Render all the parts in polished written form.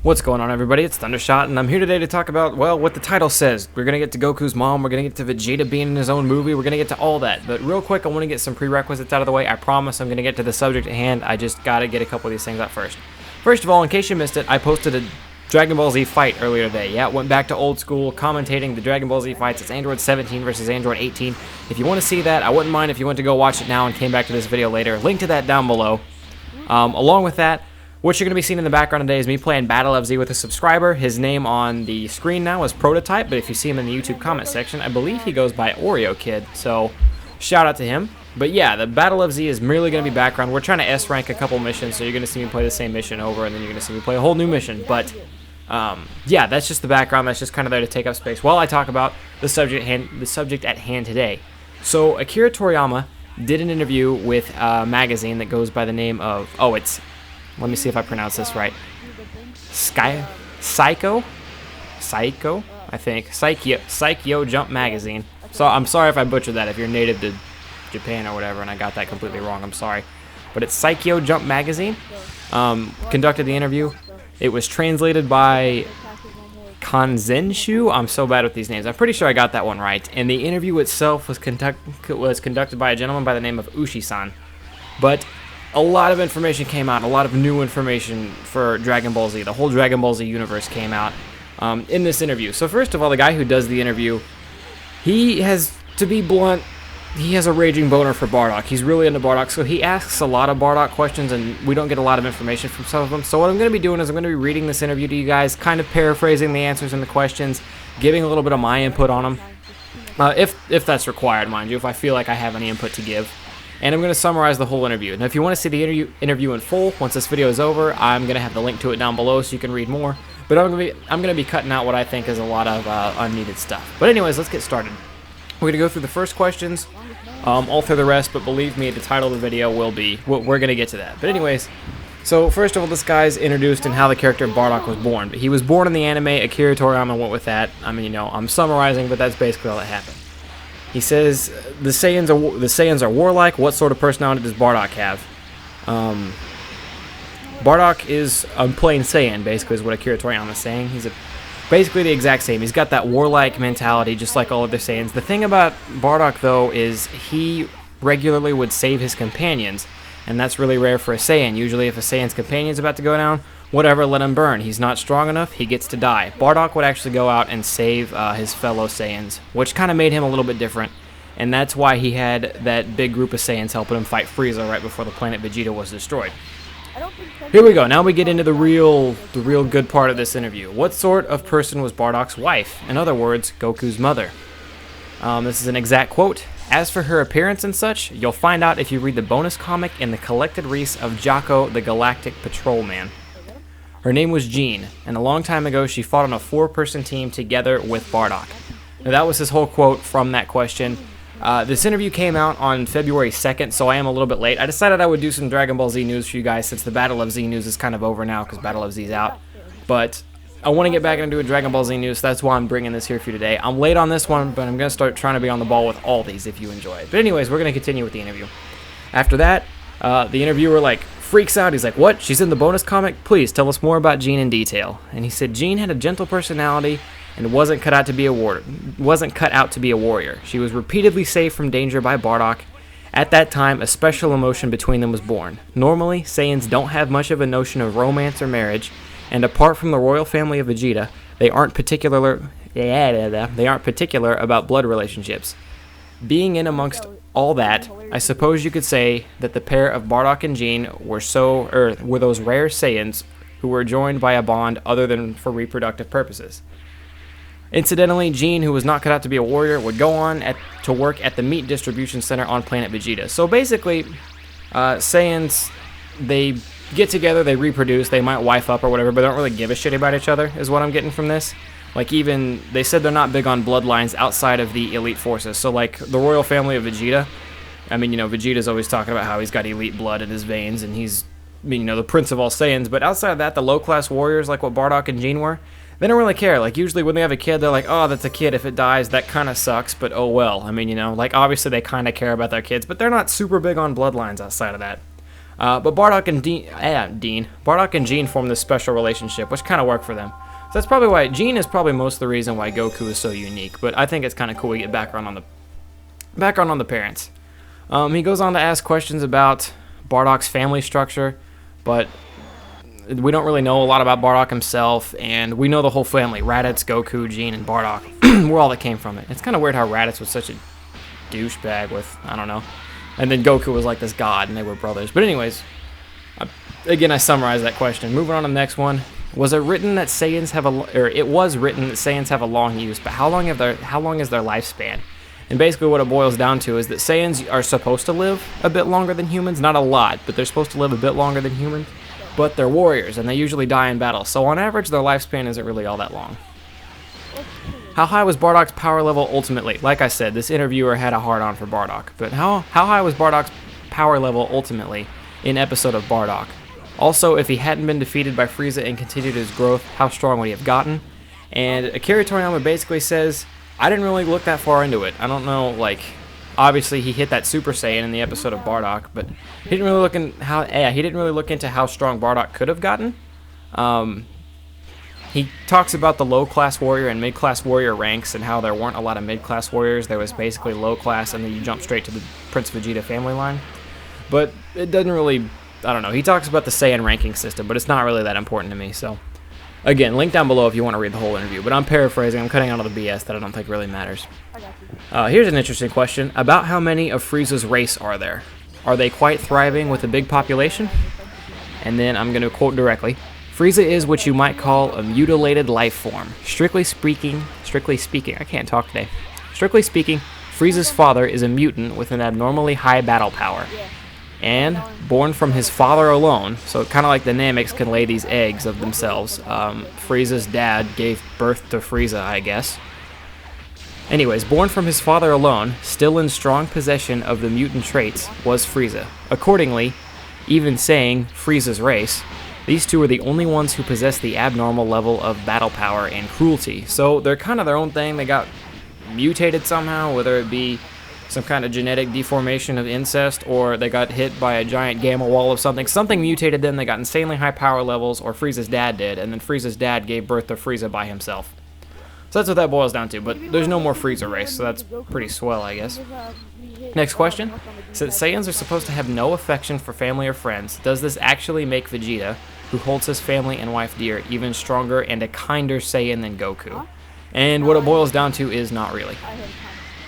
What's going on, everybody? It's Thundershot, and I'm here today to talk about, well, what the title says. We're going to get to Goku's mom, we're going to get to Vegeta being in his own movie, we're going to get to all that. But real quick, I want to get some prerequisites out of the way. I promise I'm going to get to the subject at hand. I just got to get a couple of these things out first. First of all, in case you missed it, I posted a Dragon Ball Z fight earlier today. Yeah, went back to old school, commentating the Dragon Ball Z fights. It's Android 17 versus Android 18. If you want to see that, I wouldn't mind if you went to go watch it now and came back to this video later. Link to that down below. Along with that, what you're going to be seeing in the background today is me playing Battle of Z with a subscriber. His name on the screen now is Prototype, but if you see him in the YouTube comment section, I believe he goes by Oreo Kid, so shout out to him. But yeah, the Battle of Z is merely going to be background. We're trying to S-rank a couple missions, so you're going to see me play the same mission over, and then you're going to see me play a whole new mission. But yeah, that's just the background. That's just kind of there to take up space while I talk about the subject at hand today. So Akira Toriyama did an interview with a magazine that goes by the name of, let me see if I pronounce this right. Psycho, I think. Psycho Jump Magazine. So I'm sorry if I butchered that. If you're native to Japan or whatever and I got that completely wrong, I'm sorry. But it's Psycho Jump Magazine. Conducted the interview. It was translated by Kanzenshu. I'm so bad with these names. I'm pretty sure I got that one right. And the interview itself was conducted by a gentleman by the name of Ushi-san. But a lot of information came out, a lot of new information for Dragon Ball Z. The whole Dragon Ball Z universe came out in this interview. So first of all, the guy who does the interview, he has, to be blunt, he has a raging boner for Bartok. He's really into Bartok, so he asks a lot of Bartok questions, and we don't get a lot of information from some of them. So what I'm going to be doing is I'm going to be reading this interview to you guys, kind of paraphrasing the answers and the questions, giving a little bit of my input on them, if that's required, mind you, if I feel like I have any input to give. And I'm going to summarize the whole interview. Now, if you want to see the interview in full, once this video is over, I'm going to have the link to it down below so you can read more. But I'm going to be cutting out what I think is a lot of unneeded stuff. But anyways, let's get started. We're going to go through the first questions, all through the rest, but believe me, the title of the video will be, we're going to get to that. But anyways, so first of all, this guy's introduced in how the character Bartok was born. He was born in the anime. Akira Toriyama went with that. I mean, I'm summarizing, but that's basically all that happened. He says, the Saiyans are warlike. What sort of personality does Bartok have? Bartok is a plain Saiyan, basically, is what Akira Toriyama is saying. He's basically the exact same. He's got that warlike mentality, just like all other Saiyans. The thing about Bartok, though, is he regularly would save his companions, and that's really rare for a Saiyan. Usually, if a Saiyan's companion's about to go down, whatever, let him burn. He's not strong enough, he gets to die. Bartok would actually go out and save his fellow Saiyans, which kind of made him a little bit different. And that's why he had that big group of Saiyans helping him fight Freeza right before the planet Vegeta was destroyed. Here we go. Now we get into the real good part of this interview. What sort of person was Bartok's wife? In other words, Goku's mother. This is an exact quote. As for her appearance and such, you'll find out if you read the bonus comic in the collected Reese of Jocko the Galactic Patrolman. Her name was Jean, and a long time ago she fought on a 4-person team together with Bartok. Now that was his whole quote from that question. This interview came out on February 2nd, so I am a little bit late. I decided I would do some Dragon Ball Z news for you guys since the Battle of Z news is kind of over now because Battle of Z is out. But I want to get back into doing Dragon Ball Z news, so that's why I'm bringing this here for you today. I'm late on this one, but I'm going to start trying to be on the ball with all these if you enjoy it. But anyways, we're going to continue with the interview. After that, the interviewer freaks out. He's like, what? She's in the bonus comic? Please tell us more about Jean in detail. And he said Jean had a gentle personality and wasn't cut out to be a warrior. She was repeatedly saved from danger by Bartok. At that time, a special emotion between them was born. Normally, Saiyans don't have much of a notion of romance or marriage, and apart from the royal family of Vegeta, they aren't particular about blood relationships. Being in amongst all that, I suppose you could say that the pair of Bartok and Jean were those rare Saiyans who were joined by a bond other than for reproductive purposes. Incidentally, Jean, who was not cut out to be a warrior, would go on to work at the meat distribution center on planet Vegeta. So basically, Saiyans, they get together, they reproduce, they might wife up or whatever, but they don't really give a shit about each other, is what I'm getting from this. Even, they said they're not big on bloodlines outside of the elite forces. So, the royal family of Vegeta, I mean, Vegeta's always talking about how he's got elite blood in his veins, and he's, the prince of all Saiyans, but outside of that, the low-class warriors, like what Bartok and Jean were, they don't really care. Usually when they have a kid, they're like, oh, that's a kid. If it dies, that kind of sucks, but oh well. I mean, obviously they kind of care about their kids, but they're not super big on bloodlines outside of that. But Bartok and Bartok and Gene form this special relationship, which kind of worked for them. So that's probably why Gene is probably most of the reason why Goku is so unique. But I think it's kind of cool to get background on the parents. He goes on to ask questions about Bartok's family structure, but we don't really know a lot about Bartok himself, and we know the whole family: Raditz, Goku, Gene, and Bartok. We're all that came from it. It's kind of weird how Raditz was such a douchebag with, I don't know. And then Goku was like this god, and they were brothers. But anyways, again, I summarized that question. Moving on to the next one. Was it written that Saiyans have it was written that Saiyans have a long use, but how long is their lifespan? And basically what it boils down to is that Saiyans are supposed to live a bit longer than humans. Not a lot, but they're supposed to live a bit longer than humans. But they're warriors, and they usually die in battle. So on average, their lifespan isn't really all that long. How high was Bartok's power level ultimately? Like I said, this interviewer had a hard-on for Bartok. But how high was Bartok's power level ultimately in episode of Bartok? Also, if he hadn't been defeated by Freeza and continued his growth, how strong would he have gotten? And Akira Toriyama basically says, I didn't really look that far into it. I don't know, like, obviously he hit that Super Saiyan in the episode of Bartok, but he didn't really look into how strong Bartok could have gotten. He talks about the low-class warrior and mid-class warrior ranks and how there weren't a lot of mid-class warriors. There was basically low-class, and then you jump straight to the Prince Vegeta family line. But it doesn't really, I don't know. He talks about the Saiyan ranking system, but it's not really that important to me. So, again, link down below if you want to read the whole interview. But I'm paraphrasing. I'm cutting out all the BS that I don't think really matters. Here's an interesting question. About how many of Frieza's race are there? Are they quite thriving with a big population? And then I'm going to quote directly. Frieza is what you might call a mutilated life form. Strictly speaking, I can't talk today. Strictly speaking, Frieza's father is a mutant with an abnormally high battle power. And born from his father alone, so kind of like the Namex can lay these eggs of themselves. Frieza's dad gave birth to Frieza, I guess. Anyways, born from his father alone, still in strong possession of the mutant traits, was Frieza. Accordingly, even saying Frieza's race, these two are the only ones who possess the abnormal level of battle power and cruelty. So they're kind of their own thing. They got mutated somehow, whether it be some kind of genetic deformation of incest, or they got hit by a giant gamma wall of something. Something mutated them, they got insanely high power levels, or Frieza's dad did, and then Frieza's dad gave birth to Frieza by himself. So that's what that boils down to, but there's no more Frieza race, so that's pretty swell, I guess. Next question. Since Saiyans are supposed to have no affection for family or friends, does this actually make Vegeta, who holds his family and wife dear, even stronger and a kinder Saiyan than Goku? And what it boils down to is not really.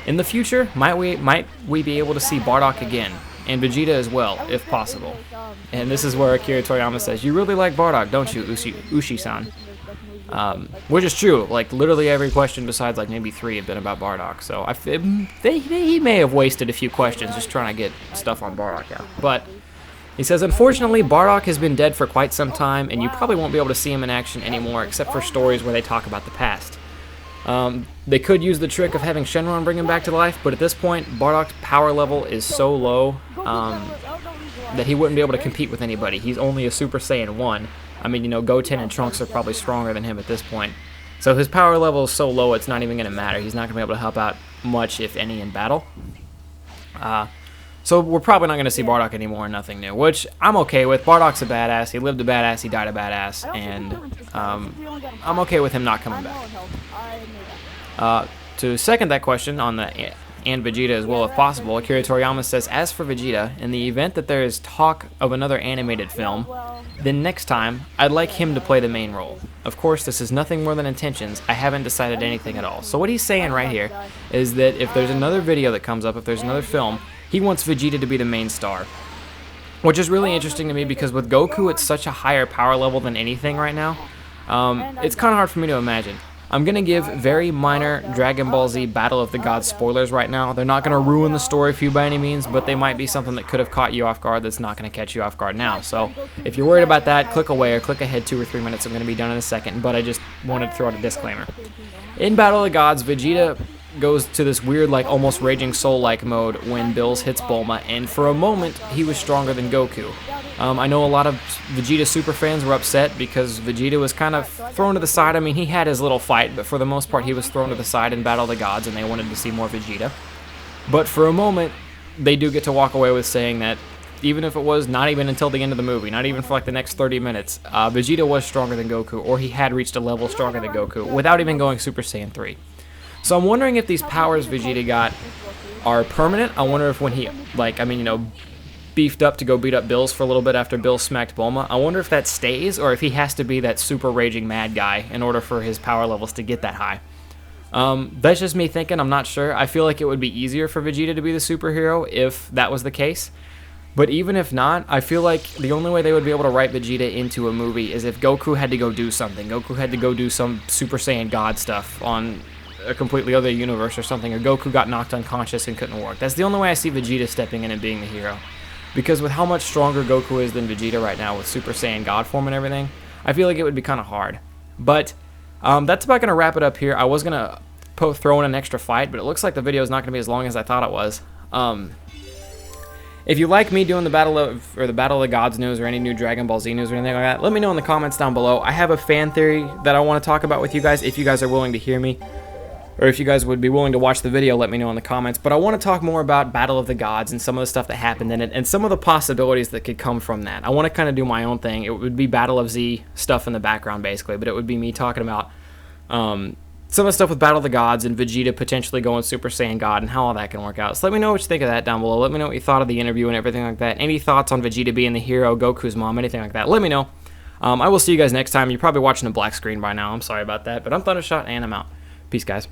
In the future, might we be able to see Bartok again, and Vegeta as well, if possible. And this is where Akira Toriyama says, you really like Bartok, don't you, Ushi-san? Which is true. Like, literally every question besides, like, maybe 3 have been about Bartok. So he may have wasted a few questions just trying to get stuff on Bartok out. But he says, unfortunately, Bartok has been dead for quite some time, and you probably won't be able to see him in action anymore, except for stories where they talk about the past. They could use the trick of having Shenron bring him back to life, but at this point, Bartok's power level is so low that he wouldn't be able to compete with anybody. He's only a Super Saiyan 1. I mean, you know, Goten and Trunks are probably stronger than him at this point. So his power level is so low, it's not even going to matter. He's not going to be able to help out much, if any, in battle. So we're probably not going to see Bartok anymore, nothing new, which I'm okay with. Bartok's a badass. He lived a badass. He died a badass. And I'm okay with him not coming back. To second that question on the and Vegeta as well if possible, Akira Toriyama says, as for Vegeta, in the event that there is talk of another animated film, then next time, I'd like him to play the main role. Of course, this is nothing more than intentions. I haven't decided anything at all. So what he's saying right here is that if there's another video that comes up, if there's another film, he wants Vegeta to be the main star. Which is really interesting to me because with Goku, it's such a higher power level than anything right now. It's kind of hard for me to imagine. I'm going to give very minor Dragon Ball Z Battle of the Gods spoilers right now. They're not going to ruin the story for you by any means, but they might be something that could have caught you off guard that's not going to catch you off guard now. So if you're worried about that, click away or click ahead 2 or 3 minutes. I'm going to be done in a second, but I just wanted to throw out a disclaimer. In Battle of the Gods, Vegeta goes to this weird, like, almost Raging Soul-like mode when Bills hits Bulma, and for a moment, he was stronger than Goku. I know a lot of Vegeta super fans were upset because Vegeta was kind of thrown to the side. I mean, he had his little fight, but for the most part, he was thrown to the side in Battle of the Gods, and they wanted to see more Vegeta. But for a moment, they do get to walk away with saying that even if it was not even until the end of the movie, not even for like the next 30 minutes, Vegeta was stronger than Goku, or he had reached a level stronger than Goku, without even going Super Saiyan 3. So I'm wondering if these powers Vegeta got are permanent. I wonder if when he, like, I mean, you know, beefed up to go beat up Bills for a little bit after Bill smacked Bulma, I wonder if that stays, or if he has to be that super raging mad guy in order for his power levels to get that high. That's just me thinking. I'm not sure. I feel like it would be easier for Vegeta to be the superhero if that was the case. But even if not, I feel like the only way they would be able to write Vegeta into a movie is if Goku had to go do something. Goku had to go do some Super Saiyan God stuff on a completely other universe or something, or Goku got knocked unconscious and couldn't work. That's the only way I see Vegeta stepping in and being the hero. Because with how much stronger Goku is than Vegeta right now with Super Saiyan God form and everything, I feel like it would be kind of hard. But that's about going to wrap it up here. I was going to throw in an extra fight, but it looks like the video is not going to be as long as I thought it was. If you like me doing the Battle of the Gods news or any new Dragon Ball Z news or anything like that, let me know in the comments down below. I have a fan theory that I want to talk about with you guys. If you guys are willing to hear me, or if you guys would be willing to watch the video, let me know in the comments. But I want to talk more about Battle of the Gods and some of the stuff that happened in it and some of the possibilities that could come from that. I want to kind of do my own thing. It would be Battle of Z stuff in the background, basically, but it would be me talking about some of the stuff with Battle of the Gods and Vegeta potentially going Super Saiyan God and how all that can work out. So let me know what you think of that down below. Let me know what you thought of the interview and everything like that. Any thoughts on Vegeta being the hero, Goku's mom, anything like that, let me know. I will see you guys next time. You're probably watching a black screen by now. I'm sorry about that, but I'm Thundershot, and I'm out. Peace, guys.